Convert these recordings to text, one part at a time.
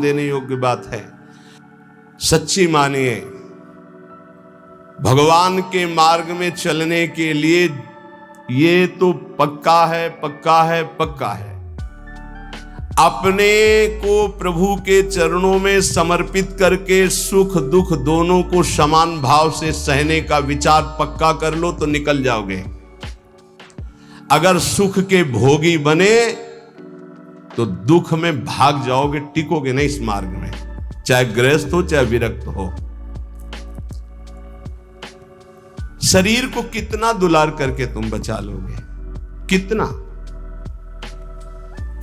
देने योग्य बात है। सच्ची मानिए, भगवान के मार्ग में चलने के लिए ये तो पक्का है, पक्का है, पक्का है। अपने को प्रभु के चरणों में समर्पित करके सुख दुख दोनों को समान भाव से सहने का विचार पक्का कर लो तो निकल जाओगे। अगर सुख के भोगी बने तो दुख में भाग जाओगे, टिकोगे नहीं इस मार्ग में, चाहे गृहस्थ हो चाहे विरक्त हो। शरीर को कितना दुलार करके तुम बचा लोगे, कितना?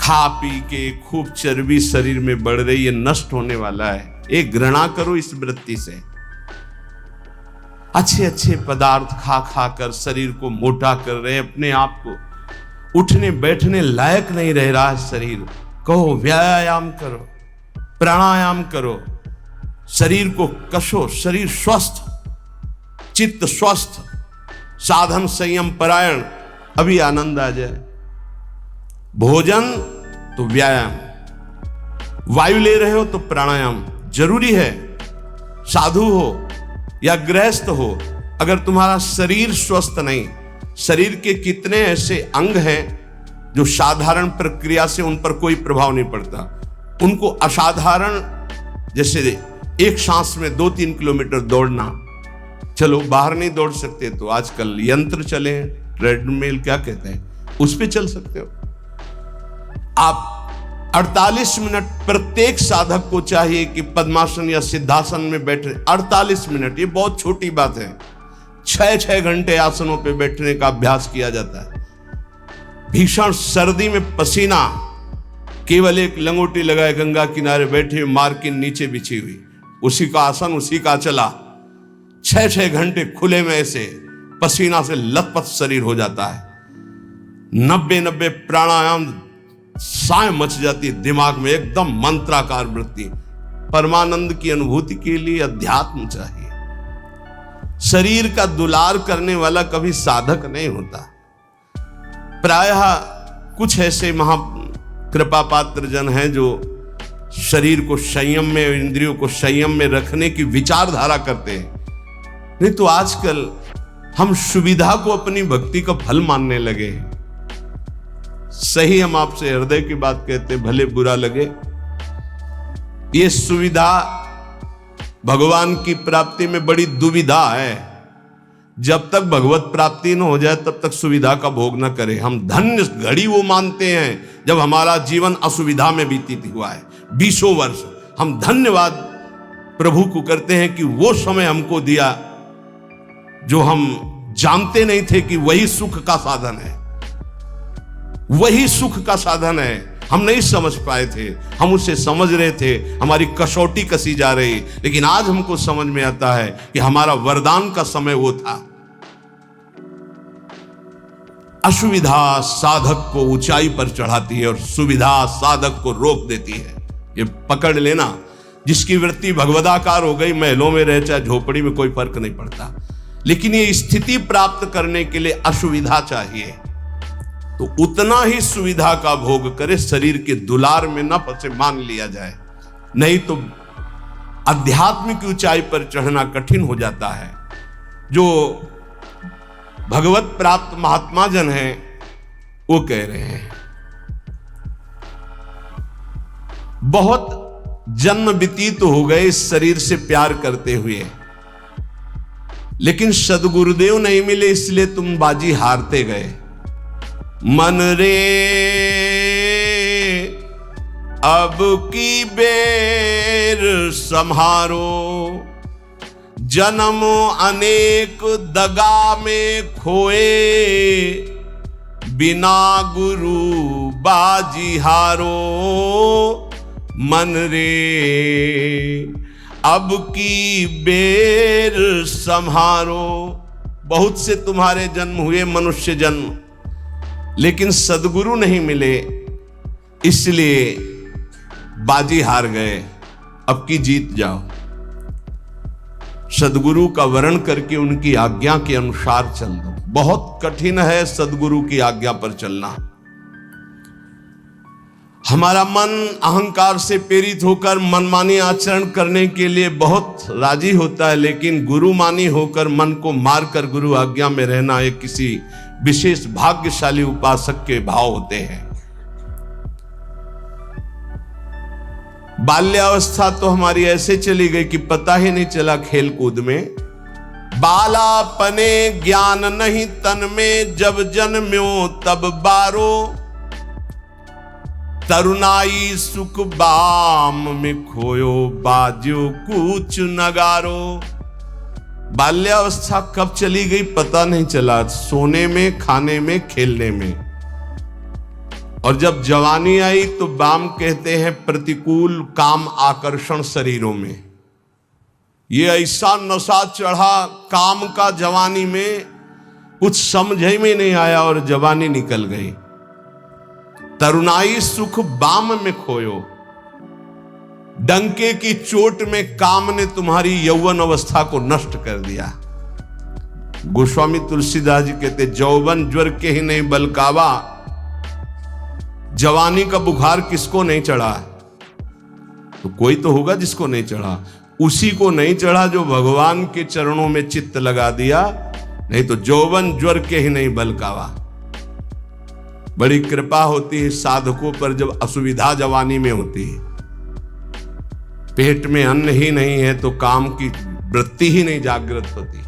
खा पी के खूब चर्बी शरीर में बढ़ रही है, नष्ट होने वाला है। एक घृणा करो इस वृत्ति से। अच्छे अच्छे पदार्थ खा खा कर शरीर को मोटा कर रहे, अपने आप को उठने बैठने लायक नहीं रह रहा है शरीर। कहो व्यायाम करो, प्राणायाम करो, शरीर को कसो, शरीर स्वस्थ, चित्त स्वस्थ, साधन संयम परायण, अभी आनंद आ जाए। भोजन तो व्यायाम, वायु ले रहे हो तो प्राणायाम जरूरी है। साधु हो या गृहस्थ हो, अगर तुम्हारा शरीर स्वस्थ नहीं, शरीर के कितने ऐसे अंग हैं जो साधारण प्रक्रिया से उन पर कोई प्रभाव नहीं पड़ता, उनको असाधारण, जैसे एक सांस में 2-3 किलोमीटर दौड़ना, चलो बाहर नहीं दौड़ सकते तो आजकल यंत्र चले हैं, ट्रेडमिल क्या कहते हैं, उस पे चल सकते हो आप। 48 मिनट प्रत्येक साधक को चाहिए कि पद्मासन या सिद्धासन में बैठे 48 मिनट। ये बहुत छोटी बात है। 6-6 घंटे आसनों पे बैठने का अभ्यास किया जाता है। भीषण सर्दी में पसीना, केवल एक लंगोटी लगाए गंगा किनारे बैठे, मार्किन नीचे बिछी हुई, उसी का आसन उसी का चला, 6-6 घंटे खुले में ऐसे पसीना से लथपथ शरीर हो जाता है। 90 प्राणायाम, साय मच जाती है दिमाग में, एकदम मंत्राकार वृत्ति। परमानंद की अनुभूति के लिए अध्यात्म चाहिए। शरीर का दुलार करने वाला कभी साधक नहीं होता। प्रायः कुछ ऐसे महा कृपा पात्र जन हैं जो शरीर को संयम में, इंद्रियों को संयम में रखने की विचारधारा करते हैं। नहीं तो आजकल हम सुविधा को अपनी भक्ति का फल मानने लगे हैं। सही, हम आपसे हृदय की बात कहते, भले बुरा लगे। ये सुविधा भगवान की प्राप्ति में बड़ी दुविधा है। जब तक भगवत प्राप्ति न हो जाए तब तक सुविधा का भोग न करें। हम धन्य घड़ी वो मानते हैं जब हमारा जीवन असुविधा में बीतित हुआ है। 20 वर्ष हम धन्यवाद प्रभु को करते हैं कि वो समय हमको दिया जो हम जानते नहीं थे कि वही सुख का साधन है, वही सुख का साधन है। हम नहीं समझ पाए थे, हम उसे समझ रहे थे, हमारी कसौटी कसी जा रही, लेकिन आज हमको समझ में आता है कि हमारा वरदान का समय वो था। असुविधा साधक को ऊंचाई पर चढ़ाती है और सुविधा साधक को रोक देती है। ये पकड़ लेना। जिसकी वृत्ति भगवदाकार हो गई, महलों में रहे चाहे झोपड़ी में, कोई फर्क नहीं पड़ता। लेकिन ये स्थिति प्राप्त करने के लिए असुविधा चाहिए, तो उतना ही सुविधा का भोग करे, शरीर के दुलार में न फंसे, मान लिया जाए। नहीं तो आध्यात्मिक ऊंचाई पर चढ़ना कठिन हो जाता है। जो भगवत प्राप्त महात्मा जन हैं वो कह रहे हैं, बहुत जन्म व्यतीत हो गए इस शरीर से प्यार करते हुए, लेकिन सदगुरुदेव नहीं मिले, इसलिए तुम बाजी हारते गए। मन रे अब की बेर संहारो, जन्म अनेक दगा में खोए, बिना गुरु बाजी हारो। मन रे अब की बेर संहारो। बहुत से तुम्हारे जन्म हुए, मनुष्य जन्म, लेकिन सदगुरु नहीं मिले, इसलिए बाजी हार गए। अब की जीत जाओ। सदगुरु का वर्ण करके उनकी आज्ञा के अनुसार चल दो। बहुत कठिन है सदगुरु की आज्ञा पर चलना। हमारा मन अहंकार से प्रेरित होकर मनमानी आचरण करने के लिए बहुत राजी होता है, लेकिन गुरुमानी होकर मन को मारकर गुरु आज्ञा में रहना एक किसी विशेष भाग्यशाली उपासक के भाव होते हैं। बाल्यावस्था तो हमारी ऐसे चली गई कि पता ही नहीं चला खेल कूद में। बालापने ज्ञान नहीं तन में, जब जन्म्यो तब बारो, तरुणाई सुख बाम में खोयो, बाजो कूच नगारो। बाल्यावस्था कब चली गई पता नहीं चला, सोने में, खाने में, खेलने में। और जब जवानी आई तो बाम कहते हैं प्रतिकूल काम आकर्षण शरीरों में। ये ऐसा नशा चढ़ा काम का जवानी में, कुछ समझ में नहीं आया और जवानी निकल गई। तरुणाई सुख बाम में खोयो, डंके की चोट में काम ने तुम्हारी यौवन अवस्था को नष्ट कर दिया। गोस्वामी तुलसीदास जी कहते जौवन ज्वर के ही नहीं बलकावा, जवानी का बुखार किसको नहीं चढ़ा? तो कोई तो होगा जिसको नहीं चढ़ा। उसी को नहीं चढ़ा जो भगवान के चरणों में चित्त लगा दिया, नहीं तो जौवन ज्वर के ही नहीं बलकावा। बड़ी कृपा होती है साधकों पर जब असुविधा जवानी में होती है। पेट में अन्न ही नहीं है तो काम की वृत्ति ही नहीं जागृत होती।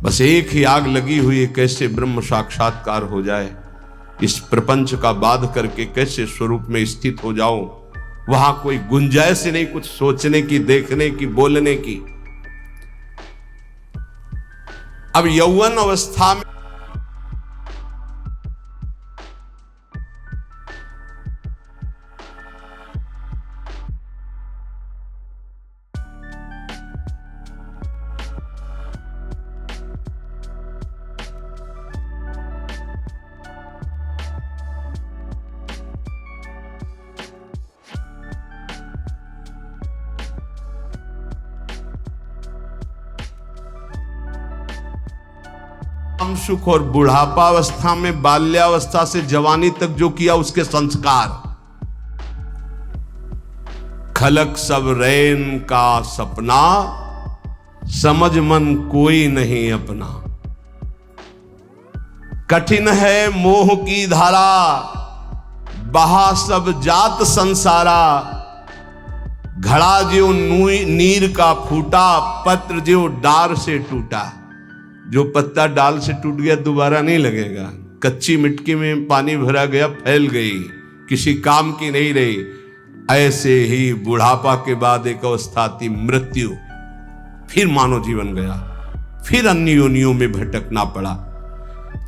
बस एक ही आग लगी हुई है, कैसे ब्रह्म साक्षात्कार हो जाए, इस प्रपंच का बाध करके कैसे स्वरूप में स्थित हो जाओ। वहां कोई गुंजाइश नहीं कुछ सोचने की, देखने की, बोलने की। अब यौवन अवस्था में सुख और बुढ़ापावस्था में बाल्यावस्था से जवानी तक जो किया उसके संस्कार। खलक सब रैन का सपना, समझ मन कोई नहीं अपना। कठिन है मोह की धारा, बहा सब जात संसारा। घड़ा ज्यों नीर का फूटा, पत्र ज्यों डार से टूटा। जो पत्ता डाल से टूट गया दोबारा नहीं लगेगा। कच्ची मिट्टी में पानी भरा गया, फैल गई, किसी काम की नहीं रही। ऐसे ही बुढ़ापा के बाद एक अवस्था आती मृत्यु, फिर मानव जीवन गया, फिर अन्य योनियों में भटकना पड़ा।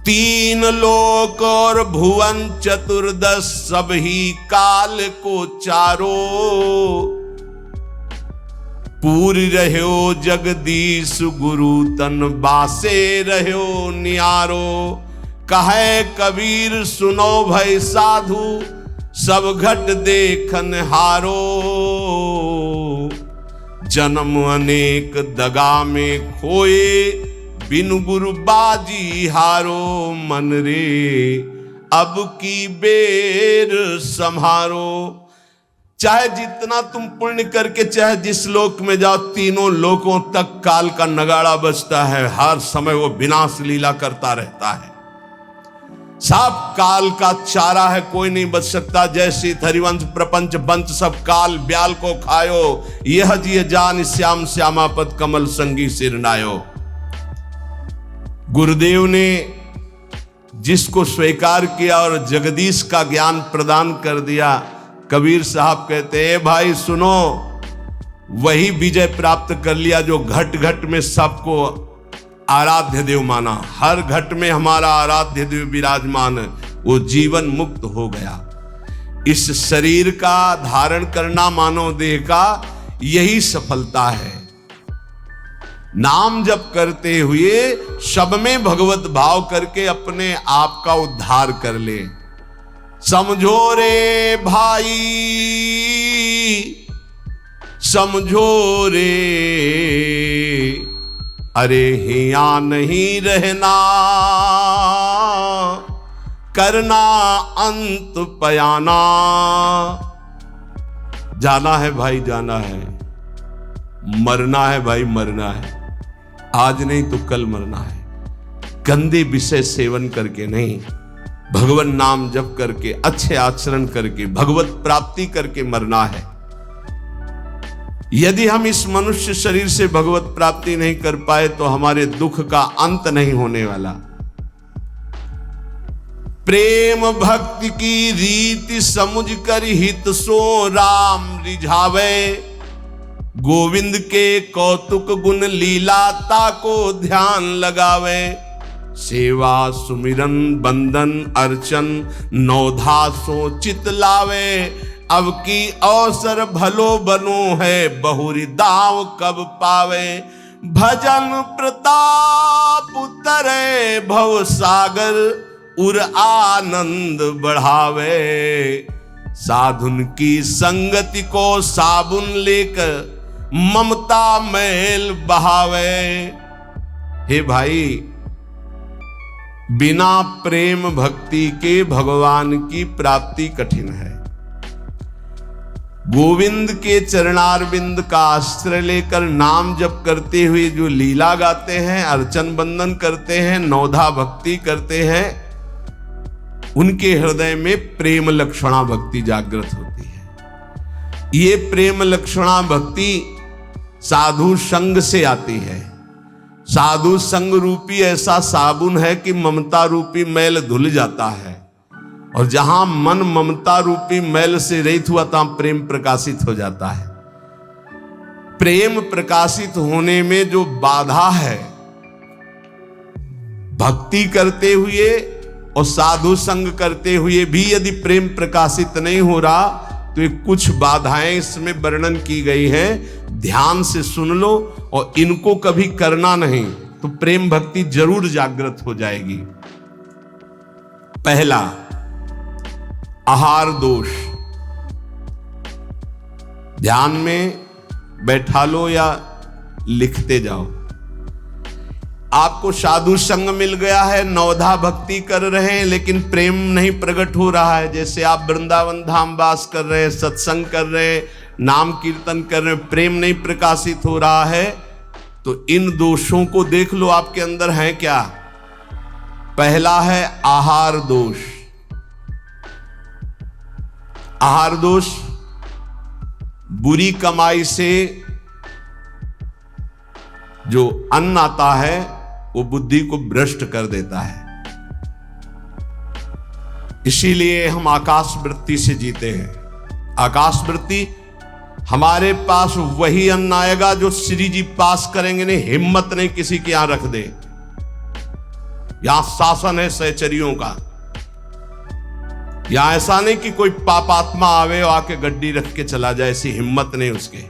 तीन लोक और भुवन चतुर्दश, सब ही काल को चारो। पूरी रहो जगदीश गुरु, तन बासे रहो नियारो। कहे कबीर सुनो भय साधु, सब घट देखन हारो। जन्म अनेक दगा में खोए, बिनु गुरु बाजी हारो। मन रे अब की बेर संहारो। चाहे जितना तुम पुण्य करके चाहे जिस लोक में जाओ, तीनों लोकों तक काल का नगाड़ा बजता है। हर समय वो विनाश लीला करता रहता है। सब काल का चारा है, कोई नहीं बच सकता। जैसे हरिवंश प्रपंच बंच सब काल ब्याल को खायो। यह जिय जान श्याम श्यामापत कमल संगी सिरनायो। गुरुदेव ने जिसको स्वीकार किया और जगदीश का ज्ञान प्रदान कर दिया, कबीर साहब कहते हैं भाई सुनो, वही विजय प्राप्त कर लिया जो घट घट में सबको आराध्य देव माना। हर घट में हमारा आराध्य देव विराजमान है, वो जीवन मुक्त हो गया। इस शरीर का धारण करना मानव देह का यही सफलता है। नाम जप करते हुए सब में भगवत भाव करके अपने आप का उद्धार कर ले। समझो रे भाई, समझो रे, अरे हिया नहीं रहना। करना अंत पयाना। जाना है भाई जाना है, मरना है भाई मरना है, आज नहीं तो कल मरना है। गंदे विषय सेवन करके नहीं, भगवान नाम जप करके, अच्छे आचरण करके, भगवत प्राप्ति करके मरना है। यदि हम इस मनुष्य शरीर से भगवत प्राप्ति नहीं कर पाए तो हमारे दुख का अंत नहीं होने वाला। प्रेम भक्ति की रीति समुझ कर हित सो राम रिझावे। गोविंद के कौतुक गुण लीलाता को ध्यान लगावे। सेवा सुमिरन बंदन अर्चन नौधा सो चित लावे। अब की अवसर भलो बनो है बहुरी दाव कब पावे। भजन प्रताप उतरे भव सागर उर आनंद बढ़ावे। साधुन की संगति को साबुन लेकर ममता मैल बहावे। हे भाई, बिना प्रेम भक्ति के भगवान की प्राप्ति कठिन है। गोविंद के चरणारविंद का आश्रय लेकर नाम जप करते हुए जो लीला गाते हैं, अर्चन बंदन करते हैं, नौधा भक्ति करते हैं, उनके हृदय में प्रेम लक्षणा भक्ति जागृत होती है। ये प्रेम लक्षणा भक्ति साधु संग से आती है। साधु संग रूपी ऐसा साबुन है कि ममता रूपी मैल धुल जाता है, और जहां मन ममता रूपी मैल से रहित हुआ तहां प्रेम प्रकाशित हो जाता है। प्रेम प्रकाशित होने में जो बाधा है, भक्ति करते हुए और साधु संग करते हुए भी यदि प्रेम प्रकाशित नहीं हो रहा तो ये कुछ बाधाएं इसमें वर्णन की गई है। ध्यान से सुन लो, और इनको कभी करना नहीं तो प्रेम भक्ति जरूर जागृत हो जाएगी। पहला, आहार दोष। ध्यान में बैठा लो या लिखते जाओ। आपको साधु संग मिल गया है, नौधा भक्ति कर रहे हैं, लेकिन प्रेम नहीं प्रकट हो रहा है। जैसे आप वृंदावन धाम वास कर रहे हैं, सत्संग कर रहे हैं, नाम कीर्तन कर रहे हैं, प्रेम नहीं प्रकाशित हो रहा है, तो इन दोषों को देख लो आपके अंदर है क्या। पहला है आहार दोष। आहार दोष बुरी कमाई से जो अन्न आता है वो बुद्धि को भ्रष्ट कर देता है। इसीलिए हम आकाश वृत्ति से जीते हैं। आकाश वृत्ति, हमारे पास वही अन्न आएगा जो श्री जी पास करेंगे। नहीं, हिम्मत नहीं किसी के यहां रख दे। यहां शासन है सहचरियों का। यहां ऐसा नहीं कि कोई पापात्मा आवे और आके गड्डी रख के चला जाए, ऐसी हिम्मत नहीं, उसके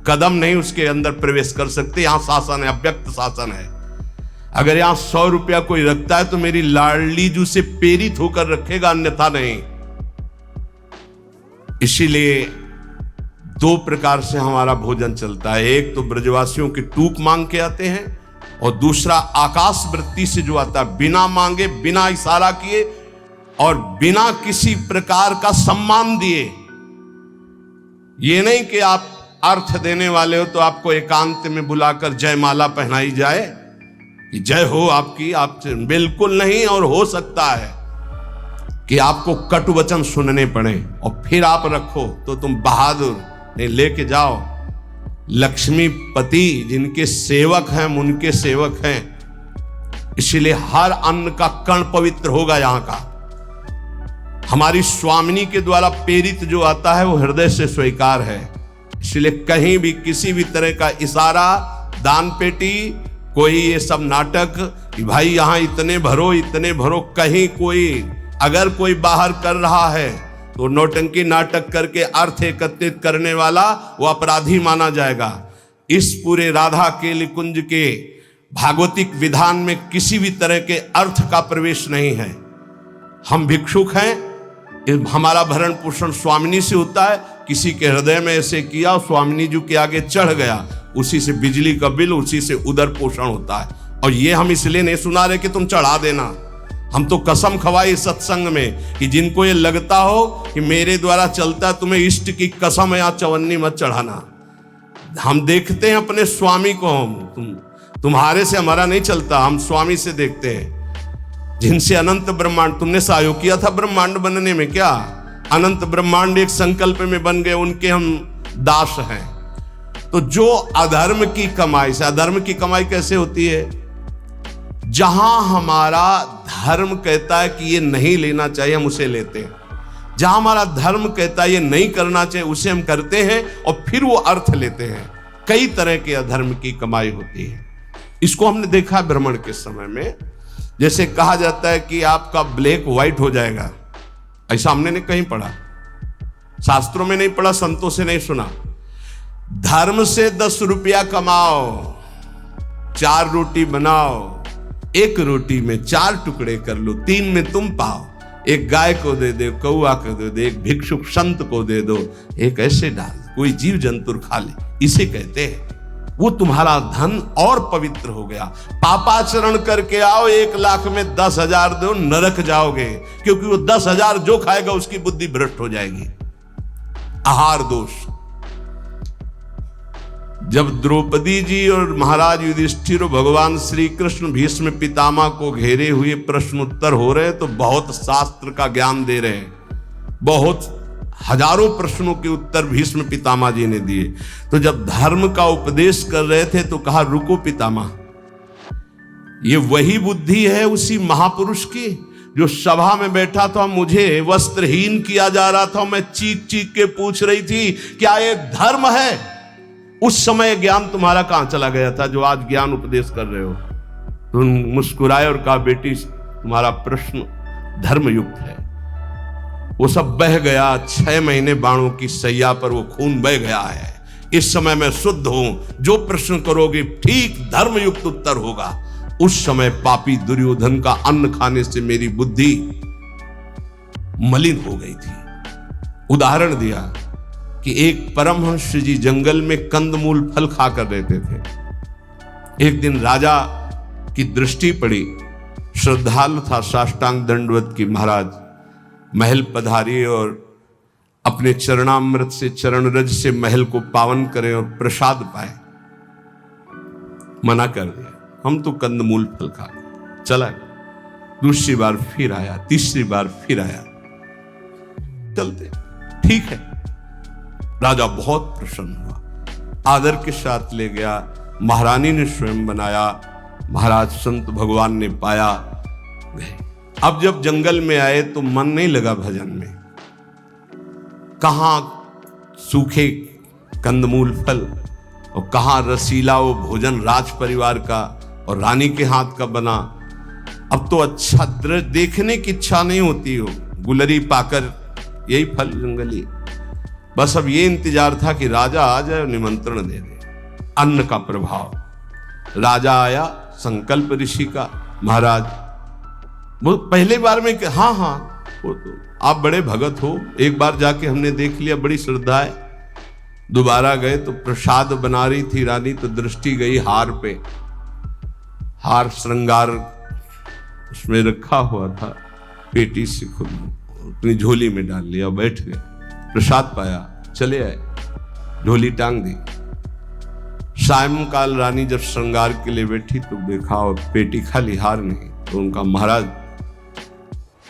कदम नहीं उसके अंदर प्रवेश कर सकते। यहां शासन है, अव्यक्त शासन है। अगर यहां 100 रुपया कोई रखता है तो मेरी लाडली जू से प्रेरित होकर रखेगा, अन्यथा नहीं। इसीलिए दो प्रकार से हमारा भोजन चलता है। एक तो ब्रजवासियों की टूक मांग के आते हैं, और दूसरा आकाश वृत्ति से जो आता है, बिना मांगे, बिना इशारा किए और बिना किसी प्रकार का सम्मान दिए। ये नहीं कि आप अर्थ देने वाले हो तो आपको एकांत में बुलाकर जयमाला पहनाई जाए कि जय हो आपकी, आपसे बिल्कुल नहीं। और हो सकता है कि आपको कटु वचन सुनने पड़े और फिर आप रखो तो तुम बहादुर नहीं, लेके जाओ। लक्ष्मीपति जिनके सेवक हैं, उनके सेवक हैं। इसीलिए हर अन्न का कण पवित्र होगा यहां का। हमारी स्वामिनी के द्वारा प्रेरित जो आता है वो हृदय से स्वीकार है। इसलिए कहीं भी किसी भी तरह का इशारा, दान पेटी, कोई ये सब नाटक कि भाई यहां इतने भरो, कहीं कोई अगर कोई बाहर कर रहा है तो नौटंकी नाटक करके अर्थ एकत्रित करने वाला वो अपराधी माना जाएगा। इस पूरे राधा केली कुंज के भागवतिक विधान में किसी भी तरह के अर्थ का प्रवेश नहीं है। हम भिक्षुक हैं, हमारा भरण पोषण स्वामिनी से होता है। किसी के हृदय में ऐसे किया, स्वामिनी जी के आगे चढ़ गया, उसी से बिजली का बिल, उसी से उदर पोषण होता है। और ये हम इसलिए नहीं सुना रहे कि तुम चढ़ा देना, हम तो कसम खवाई सत्संग में कि जिनको ये लगता हो कि मेरे द्वारा चलता, तुम्हें इष्ट की कसम है, यहाँ चवन्नी मत चढ़ाना। हम देखते हैं अपने स्वामी को, तुम्हारे से हमारा नहीं चलता, हम स्वामी से देखते हैं जिनसे अनंत ब्रह्मांड। तुमने सहयोग किया था ब्रह्मांड बनने में क्या? अनंत ब्रह्मांड एक संकल्प में बन गए, उनके हम दास हैं। तो जो अधर्म की कमाई से, अधर्म की कमाई कैसे होती है? जहां हमारा धर्म कहता है कि ये नहीं लेना चाहिए, हम उसे लेते हैं। जहां हमारा धर्म कहता है ये नहीं करना चाहिए, उसे हम करते हैं और फिर वो अर्थ लेते हैं। कई तरह के अधर्म की कमाई होती है। इसको हमने देखा है भ्रमण के समय में। जैसे कहा जाता है कि आपका ब्लैक व्हाइट हो जाएगा, ऐसा हमने नहीं कहीं पढ़ा, शास्त्रों में नहीं पढ़ा, संतों से नहीं सुना। धर्म से 10 रुपया कमाओ, 4 रोटी बनाओ, 1 रोटी में 4 टुकड़े कर लो, 3 में तुम पाओ, एक गाय को दे दो, कौआ को दे दो, एक भिक्षुक संत को दे दो, एक ऐसे डाल, कोई जीव जंतु खा ले, इसे कहते हैं। वो तुम्हारा धन और पवित्र हो गया। पापाचरण करके आओ, 1 लाख में 10,000 दो, नरक जाओगे, क्योंकि वो 10,000 जो खाएगा उसकी बुद्धि भ्रष्ट हो जाएगी। आहार दोष। जब द्रौपदी जी और महाराज युधिष्ठिर और भगवान श्री कृष्ण भीष्म पितामह को घेरे हुए प्रश्न उत्तर हो रहे, तो बहुत शास्त्र का ज्ञान दे रहे हैं, बहुत हजारों प्रश्नों के उत्तर भीष्म पितामह जी ने दिए। तो जब धर्म का उपदेश कर रहे थे तो कहा, रुको पितामह, ये वही बुद्धि है उसी महापुरुष की जो सभा में बैठा था, मुझे वस्त्रहीन किया जा रहा था, मैं चीख चीख के पूछ रही थी क्या ये धर्म है? उस समय ज्ञान तुम्हारा कहां चला गया था जो आज ज्ञान उपदेश कर रहे हो? तुम मुस्कुराए और कहा, बेटी तुम्हारा प्रश्न धर्मयुक्त है। वो सब बह गया, 6 महीने बाणों की सैया पर वो खून बह गया है। इस समय मैं शुद्ध हूं, जो प्रश्न करोगे ठीक धर्मयुक्त उत्तर होगा। उस समय पापी दुर्योधन का अन्न खाने से मेरी बुद्धि मलिन हो गई थी। उदाहरण दिया कि एक परमहंस जी जंगल में कंदमूल फल खाकर रहते थे। एक दिन राजा की दृष्टि पड़ी, श्रद्धालु था, साष्टांग दंडवत की, महाराज महल पधारिए और अपने चरणामृत से, चरण रज से महल को पावन करें और प्रसाद पाए। मना कर दिया, हम तो कंदमूल फल खा गए, चला गया। दूसरी बार फिर आया, तीसरी बार फिर आया, चलते, ठीक है। राजा बहुत प्रसन्न हुआ, आदर के साथ ले गया, महारानी ने स्वयं बनाया, महाराज संत भगवान ने पाया, गए। अब जब जंगल में आए तो मन नहीं लगा भजन में। कहां सूखे कंदमूल फल और कहां रसीला वो भोजन राज परिवार का और रानी के हाथ का बना। अब तो अच्छा दृश्य देखने की इच्छा नहीं होती हो, गुलरी पाकर यही फल जंगली। बस अब ये इंतजार था कि राजा आ जाए और निमंत्रण दे दे। अन्न का प्रभाव। राजा आया, संकल्प ऋषि का, महाराज वो पहले बार में हाँ वो तो आप बड़े भगत हो, एक बार जाके हमने देख लिया, बड़ी श्रद्धा है। दोबारा गए तो प्रसाद बना रही थी रानी, तो दृष्टि गई हार पे। हार श्रृंगार उसमें रखा हुआ था, पेटी से खुद अपनी झोली में डाल लिया, बैठ गए, प्रसाद पाया, चले आए, झोली टांग दी। सायंकाल रानी जब श्रृंगार के लिए बैठी तो देखा और पेटी खाली, हार नहीं। तो उनका, महाराज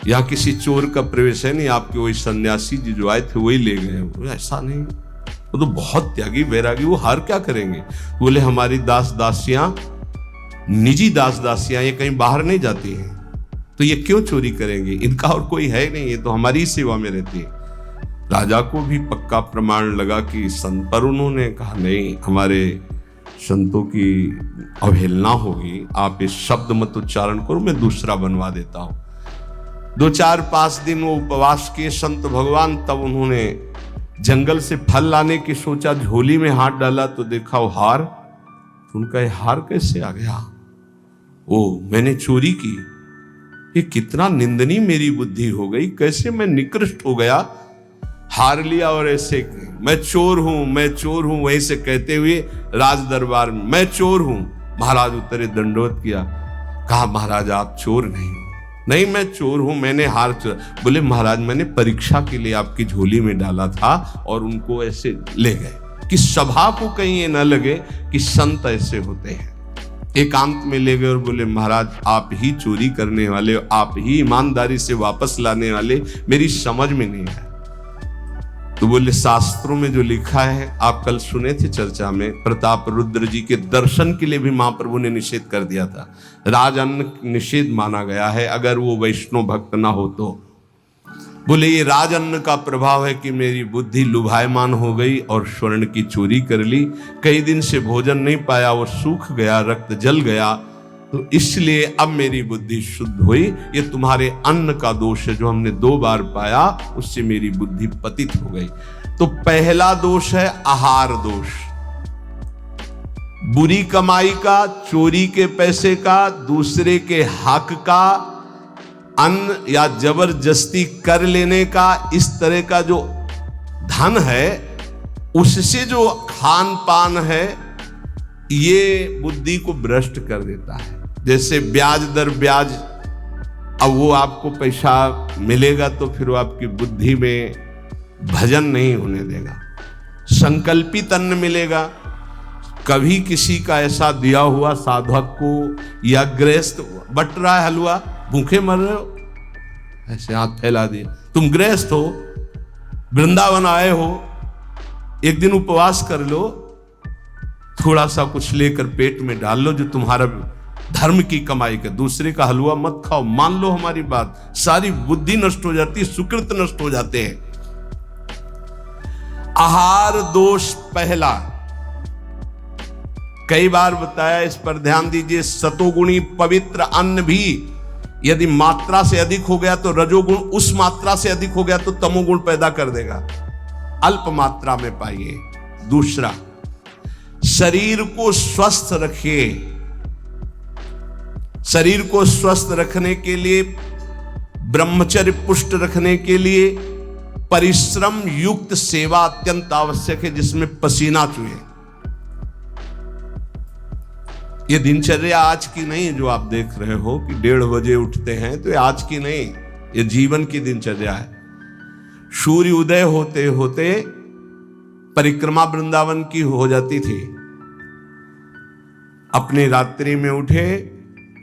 यहाँ किसी चोर का प्रवेश है नहीं, आपके वही सन्यासी जी जो आए थे वही ले गए। ऐसा नहीं, वो तो बहुत त्यागी वैरागी, वो हार क्या करेंगे? बोले हमारी दास दासियां, निजी दास दासियां, ये कहीं बाहर नहीं जाती हैं, तो ये क्यों चोरी करेंगे? इनका और कोई है नहीं, ये तो हमारी सेवा में रहती है। राजा को भी पक्का प्रमाण लगा कि संत, पर उन्होंने कहा नहीं, हमारे संतों की अवहेलना होगी, आप इस शब्द मत उच्चारण करो, मैं दूसरा बनवा देता हूं। 2-4-5 दिन वो उपवास किए संत भगवान, तब उन्होंने जंगल से फल लाने की सोचा, झोली में हाथ डाला तो देखा वो हार। उनका ये हार कैसे आ गया? ओ, मैंने चोरी की, ये कितना निंदनीय मेरी बुद्धि हो गई, कैसे मैं निकृष्ट हो गया, हार लिया और ऐसे मैं चोर हूं, मैं चोर हूं, वहीं से कहते हुए राज दरबार में मैं चोर हूं। महाराज उतरे, दंडवत किया, कहा महाराज आप चोर नहीं हो, नहीं मैं चोर हूं, मैंने हार बोले महाराज मैंने परीक्षा के लिए आपकी झोली में डाला था और उनको ऐसे ले गए, कि सभा को कहीं ये न लगे कि संत ऐसे होते हैं। एकांत में ले गए और बोले महाराज आप ही चोरी करने वाले, आप ही ईमानदारी से वापस लाने वाले, मेरी समझ में नहीं आया। तो बोले शास्त्रों में जो लिखा है, आप कल सुने थे चर्चा में, प्रताप रुद्र जी के दर्शन के लिए भी महाप्रभु ने निषेध कर दिया था। राजअन्न निषेध माना गया है अगर वो वैष्णव भक्त ना हो तो। बोले ये राजअन्न का प्रभाव है कि मेरी बुद्धि लुभायमान हो गई और स्वर्ण की चोरी कर ली, कई दिन से भोजन नहीं पाया, वो सूख गया, रक्त जल गया, तो इसलिए अब मेरी बुद्धि शुद्ध हुई। ये तुम्हारे अन्न का दोष है जो हमने 2 बार पाया, उससे मेरी बुद्धि पतित हो गई। तो पहला दोष है आहार दोष, बुरी कमाई का, चोरी के पैसे का, दूसरे के हक का, अन्न या जबरदस्ती कर लेने का, इस तरह का जो धन है उससे जो खान पान है ये बुद्धि को भ्रष्ट कर देता है। जैसे ब्याज दर ब्याज, अब वो आपको पैसा मिलेगा तो फिर वो आपकी बुद्धि में भजन नहीं होने देगा। संकल्पित अन्न मिलेगा, कभी किसी का ऐसा दिया हुआ साधक को या गृहस्थ बट रहा है हलवा, भूखे मर रहे हो, ऐसे हाथ फैला दिए, तुम गृहस्थ हो, वृंदावन आए हो, एक दिन उपवास कर लो, थोड़ा सा कुछ लेकर पेट में डाल लो जो तुम्हारा धर्म की कमाई का, दूसरे का हलवा मत खाओ। मान लो हमारी बात, सारी बुद्धि नष्ट हो जाती है, सुकृत नष्ट हो जाते हैं। आहार दोष पहला, कई बार बताया, इस पर ध्यान दीजिए। सतोगुणी पवित्र अन्न भी यदि मात्रा से अधिक हो गया तो रजोगुण, उस मात्रा से अधिक हो गया तो तमोगुण पैदा कर देगा। अल्प मात्रा में पाइए। दूसरा, शरीर को स्वस्थ रखिए। शरीर को स्वस्थ रखने के लिए, ब्रह्मचर्य पुष्ट रखने के लिए परिश्रम युक्त सेवा अत्यंत आवश्यक है, जिसमें पसीना चुहे। ये दिनचर्या आज की नहीं जो आप देख रहे हो कि 1:30 बजे उठते हैं, तो ये आज की नहीं, ये जीवन की दिनचर्या है। सूर्य उदय होते होते परिक्रमा वृंदावन की हो जाती थी। अपनी रात्रि में उठे,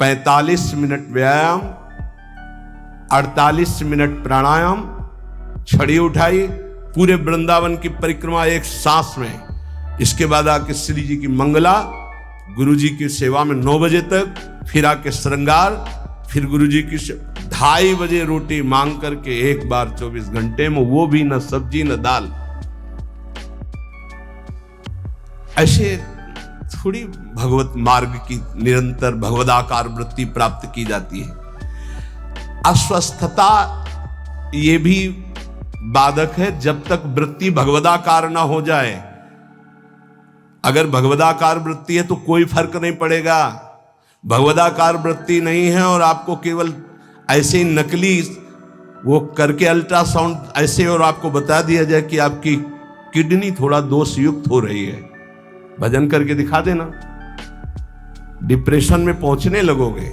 45 मिनट व्यायाम, 48 मिनट प्राणायाम, छड़ी उठाई, पूरे वृंदावन की परिक्रमा एक सांस में। इसके बाद आके श्री जी की मंगला, गुरु जी की सेवा में 9 बजे तक, फिर आके श्रृंगार, फिर गुरु जी की 2:30 बजे रोटी मांग करके एक बार 24 घंटे में, वो भी न सब्जी न दाल। ऐसे थोड़ी भगवत मार्ग की निरंतर भगवदाकार वृत्ति प्राप्त की जाती है। अस्वस्थता ये भी बाधक है, जब तक वृत्ति भगवदाकार ना हो जाए। अगर भगवदाकार वृत्ति है तो कोई फर्क नहीं पड़ेगा। भगवदाकार वृत्ति नहीं है और आपको केवल ऐसे नकली वो करके अल्ट्रासाउंड ऐसे और आपको बता दिया जाए कि आपकी किडनी थोड़ा दोष युक्त हो रही है, भजन करके दिखा देना, डिप्रेशन में पहुंचने लगोगे।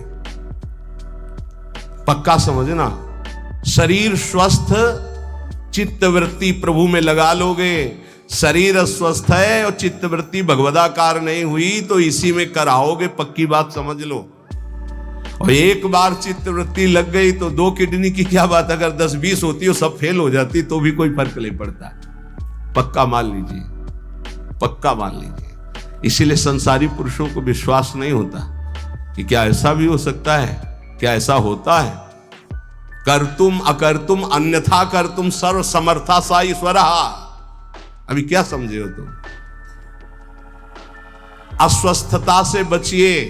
पक्का समझना, शरीर स्वस्थ, चित्त वृत्ति प्रभु में लगा लोगे। शरीर अस्वस्थ है और चित्त वृत्ति भगवदाकार नहीं हुई तो इसी में कराओगे, पक्की बात समझ लो। और एक बार चित्त वृत्ति लग गई तो 2 किडनी की क्या बात, अगर 10-20 होती हो सब फेल हो जाती तो भी कोई फर्क नहीं पड़ता। पक्का मान लीजिए, पक्का मान लीजिए। इसीलिए संसारी पुरुषों को विश्वास नहीं होता कि क्या ऐसा भी हो सकता है, क्या ऐसा होता है। कर्तुम अकर्तुम अन्यथा कर्तुम सर्व समर्था सा ईश्वर। अभी क्या समझे हो तुम? अस्वस्थता से बचिए।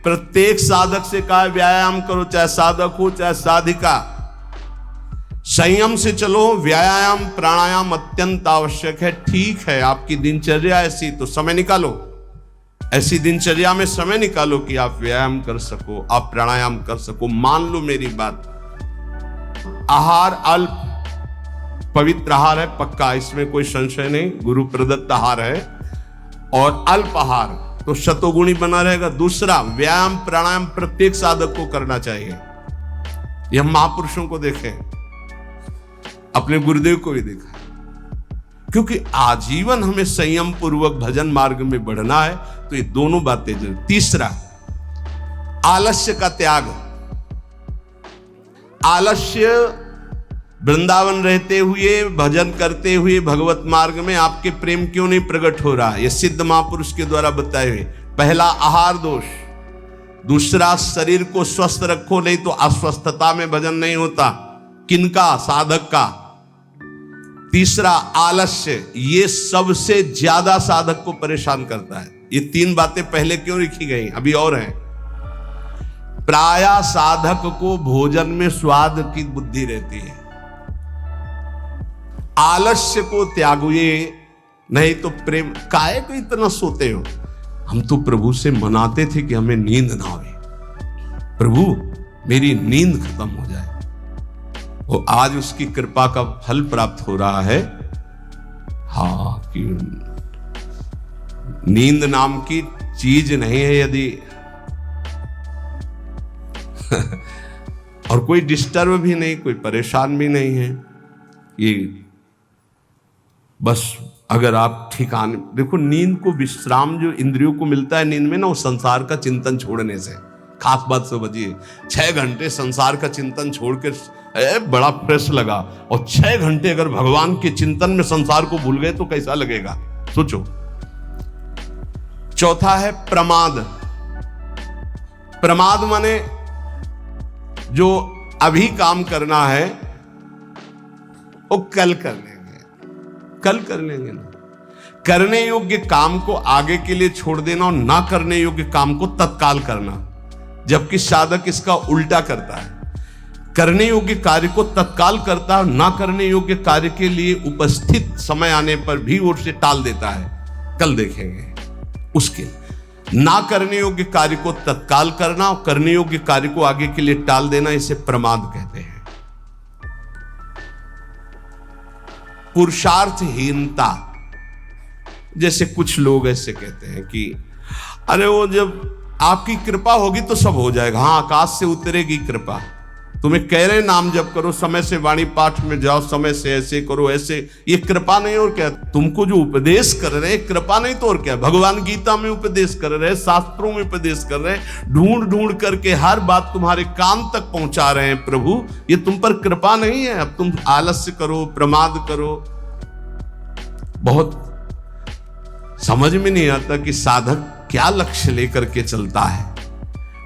प्रत्येक साधक से कहा व्यायाम करो, चाहे साधक हो चाहे साधिका। संयम से चलो, व्यायाम प्राणायाम अत्यंत आवश्यक है। ठीक है, आपकी दिनचर्या ऐसी तो समय निकालो, ऐसी दिनचर्या में समय निकालो कि आप व्यायाम कर सको, आप प्राणायाम कर सको। मान लो मेरी बात, आहार अल्प पवित्र आहार है, पक्का, इसमें कोई संशय नहीं, गुरु प्रदत्त आहार है। और अल्प आहार तो शतोगुणी बना रहेगा। दूसरा, व्यायाम प्राणायाम प्रत्येक साधक को करना चाहिए। ये हम महापुरुषों को देखें, अपने गुरुदेव को भी देखा, क्योंकि आजीवन हमें संयम पूर्वक भजन मार्ग में बढ़ना है। तो ये दोनों बातें जरूर। तीसरा, आलस्य का त्याग। आलस्य वृंदावन रहते हुए, भजन करते हुए भगवत मार्ग में आपके प्रेम क्यों नहीं प्रकट हो रहा? ये सिद्ध महापुरुष के द्वारा बताए हुए। पहला, आहार दोष। दूसरा, शरीर को स्वस्थ रखो, नहीं तो अस्वस्थता में भजन नहीं होता। किनका? साधक का। तीसरा, आलस्य। ये सबसे ज्यादा साधक को परेशान करता है। ये तीन बातें पहले क्यों लिखी गई? अभी और हैं। प्राय साधक को भोजन में स्वाद की बुद्धि रहती है। आलस्य को त्यागिए, नहीं तो प्रेम। काहे को इतना सोते हो? हम तो प्रभु से मनाते थे कि हमें नींद ना आवे, प्रभु मेरी नींद खत्म हो जाए। वो आज उसकी कृपा का फल प्राप्त हो रहा है। हाँ, कि नींद नाम की चीज नहीं है यदि और कोई डिस्टर्ब भी नहीं, कोई परेशान भी नहीं है। ये बस अगर आप ठिकाने देखो, नींद को विश्राम जो इंद्रियों को मिलता है नींद में ना, वो संसार का चिंतन छोड़ने से। खास बात समझिए, 6 घंटे संसार का चिंतन छोड़कर बड़ा फ्रेश लगा, और 6 घंटे अगर भगवान के चिंतन में संसार को भूल गए तो कैसा लगेगा, सोचो। चौथा है प्रमाद। प्रमाद माने जो अभी काम करना है वो कल कर लेंगे, कल कर लेंगे ना। करने योग्य काम को आगे के लिए छोड़ देना और ना करने योग्य काम को तत्काल करना, जबकि साधक इसका उल्टा करता है। करने योग्य कार्य को तत्काल करता है, ना करने योग्य कार्य के लिए उपस्थित समय आने पर भी ओर से टाल देता है। कल देखेंगे उसके। ना करने योग्य कार्य को तत्काल करना और करने योग्य कार्य को आगे के लिए टाल देना, इसे प्रमाद कहते हैं। पुरुषार्थहीनता। जैसे कुछ लोग ऐसे कहते हैं कि अरे वो जब आपकी कृपा होगी तो सब हो जाएगा। हाँ, आकाश से उतरेगी कृपा। तुम्हें कह रहे नाम जप करो, समय से वाणी पाठ में जाओ, समय से ऐसे करो, ऐसे, ये कृपा नहीं और क्या? तुमको जो उपदेश कर रहे हैं कृपा नहीं तो और क्या? भगवान गीता में उपदेश कर रहे हैं, शास्त्रों में उपदेश कर रहे हैं, ढूंढ ढूंढ करके हर बात तुम्हारे कान तक पहुंचा रहे हैं प्रभु। ये तुम पर कृपा नहीं है? अब तुम आलस्य करो, प्रमाद करो। बहुत समझ में नहीं आता कि साधक क्या लक्ष्य लेकर के चलता है।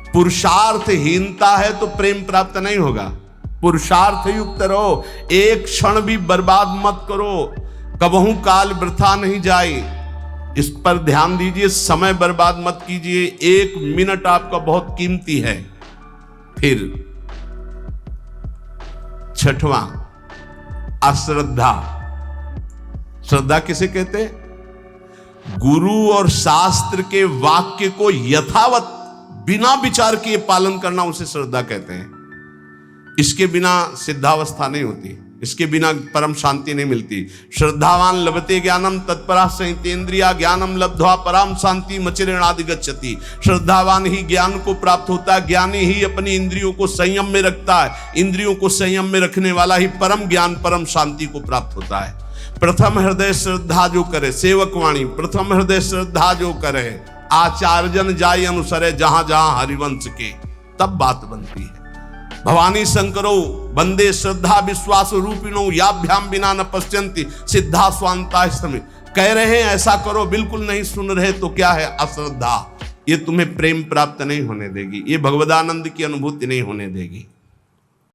पुरुषार्थहीनता है तो प्रेम प्राप्त नहीं होगा। पुरुषार्थ युक्त रहो, एक क्षण भी बर्बाद मत करो, कबहू काल वृथा नहीं जाए। इस पर ध्यान दीजिए, समय बर्बाद मत कीजिए। 1 मिनट आपका बहुत कीमती है। फिर छठवां, अश्रद्धा। श्रद्धा किसे कहते हैं? गुरु और शास्त्र के वाक्य को यथावत बिना विचार किए पालन करना, उसे श्रद्धा कहते हैं। इसके बिना सिद्धावस्था नहीं होती, इसके बिना परम शांति नहीं मिलती। श्रद्धावान लभते ज्ञानम तत्परा संहितेन्द्रिया ज्ञानम लब्ध्वा पराम शांति मचिरेणादि गच्छति। श्रद्धावान ही ज्ञान को प्राप्त होता है, ज्ञानी ही अपनी इंद्रियों को संयम में रखता है, इंद्रियों को संयम में रखने वाला ही परम ज्ञान परम शांति को प्राप्त होता है। प्रथम हृदय श्रद्धा जो करे, सेवक वाणी, प्रथम हृदय श्रद्धा जो करे, आचार्यजन जाय अनुसरे जहां जहां हरिवंश के, तब बात बनती है। भवानी शंकरो वंदे श्रद्धा विश्वास रूपिणो याभ्याम बिना न पश्यन्ति सिद्धा स्वांता। कह रहे हैं ऐसा करो, बिल्कुल नहीं सुन रहे तो क्या है? अश्रद्धा। ये तुम्हें प्रेम प्राप्त नहीं होने देगी, ये भगवदानंद की अनुभूति नहीं होने देगी।